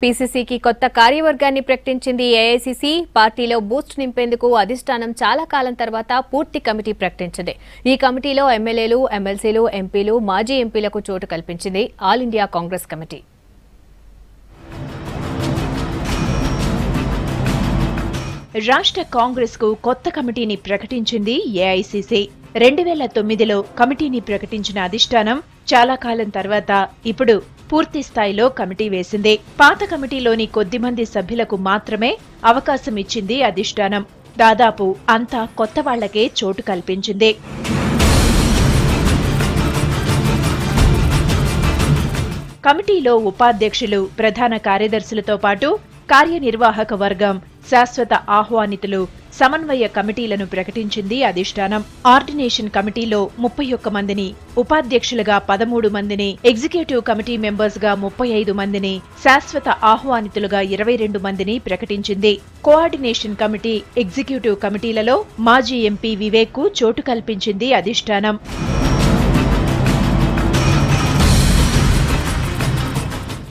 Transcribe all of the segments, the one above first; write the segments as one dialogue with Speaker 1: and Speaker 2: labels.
Speaker 1: పీసీసీకి కొత్త కార్యవర్గాన్ని ప్రకటించింది ఏఐసీసీ. పార్టీలో బూస్ట్ నింపేందుకు అధిష్టానం చాలా కాలం తర్వాత పూర్తి కమిటీ ప్రకటించింది. ఈ కమిటీలో ఎమ్మెల్యేలు, ఎమ్మెల్సీలు, ఎంపీలు, మాజీ ఎంపీలకు చోటు కల్పించింది ఆల్ ఇండియా కాంగ్రెస్ కమిటీ.
Speaker 2: రాష్ట్ర కాంగ్రెస్ కు కొత్త కమిటీని ప్రకటించింది ఏఐసీసీ. 2009లో కమిటీని ప్రకటించిన అధిష్టానం చాలా కాలం తర్వాత ఇప్పుడు పూర్తి స్థాయిలో కమిటీ వేసింది. పాత కమిటీలోని కొద్దిమంది సభ్యులకు మాత్రమే అవకాశం ఇచ్చింది అధిష్టానం. దాదాపు అంతా కొత్త వాళ్లకే చోటు కల్పించింది. కమిటీలో ఉపాధ్యక్షులు, ప్రధాన కార్యదర్శులతో పాటు కార్యనిర్వాహక వర్గం, శాశ్వత ఆహ్వానితులు, సమన్వయ కమిటీలను ప్రకటించింది అధిష్టానం. ఆర్డినేషన్ కమిటీలో 31 మందిని, ఉపాధ్యక్షులుగా 13 మందిని, ఎగ్జిక్యూటివ్ కమిటీ మెంబర్స్ గా 35 మందిని, శాశ్వత ఆహ్వానితులుగా 22 మందిని ప్రకటించింది. కోఆర్డినేషన్ కమిటీ, ఎగ్జిక్యూటివ్ కమిటీలలో మాజీ ఎంపీ వివేక్ కు చోటు కల్పించింది అధిష్టానం.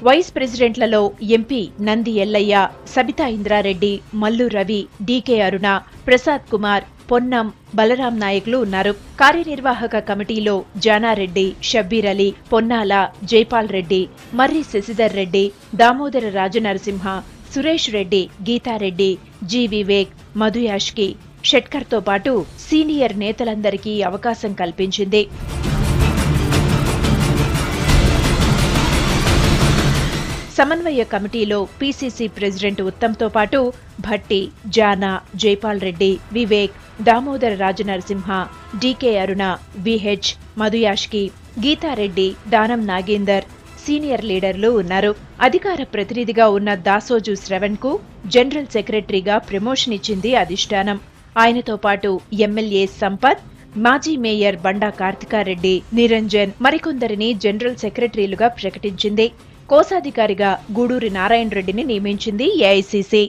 Speaker 2: వైస్ ప్రెసిడెంట్లలో ఎంపీ నంది ఎల్లయ్య, సబితా ఇంద్రారెడ్డి, మల్లు రవి, డీకే అరుణ, ప్రసాద్ కుమార్, పొన్నం, బలరాం నాయకులు ఉన్నారు. కార్యనిర్వాహక కమిటీలో జానారెడ్డి, షబ్బీర్ అలీ, పొన్నాల, జైపాల్ రెడ్డి, మర్రి శశిధర్ రెడ్డి, దామోదర రాజనరసింహ, సురేష్ రెడ్డి, గీతారెడ్డి, జి వివేక్, మధు యాష్కి, షెట్కర్తో పాటు సీనియర్ నేతలందరికీ అవకాశం కల్పించింది. సమన్వయ కమిటీలో పీసీసీ ప్రెసిడెంట్ ఉత్తమ్తో పాటు భట్టి, జానా, జైపాల్ రెడ్డి, వివేక్, దామోదర రాజనరసింహ, డీకే అరుణ, విహెచ్, మధు యాష్కి, గీతారెడ్డి, దానం నాగేందర్ సీనియర్ లీడర్లు ఉన్నారు. అధికార ప్రతినిధిగా ఉన్న దాసోజు శ్రవణ్ కు జనరల్ సెక్రటరీగా ప్రమోషన్ ఇచ్చింది అధిష్టానం. ఆయనతో పాటు ఎమ్మెల్యే సంపత్, మాజీ మేయర్ బండా కార్తికారెడ్డి, నిరంజన్ మరికొందరిని జనరల్ సెక్రటరీలుగా ప్రకటించింది. కోశాధికారిగా గూడూరి నారాయణ రెడ్డిని నియమించింది ఏఐసీసీ.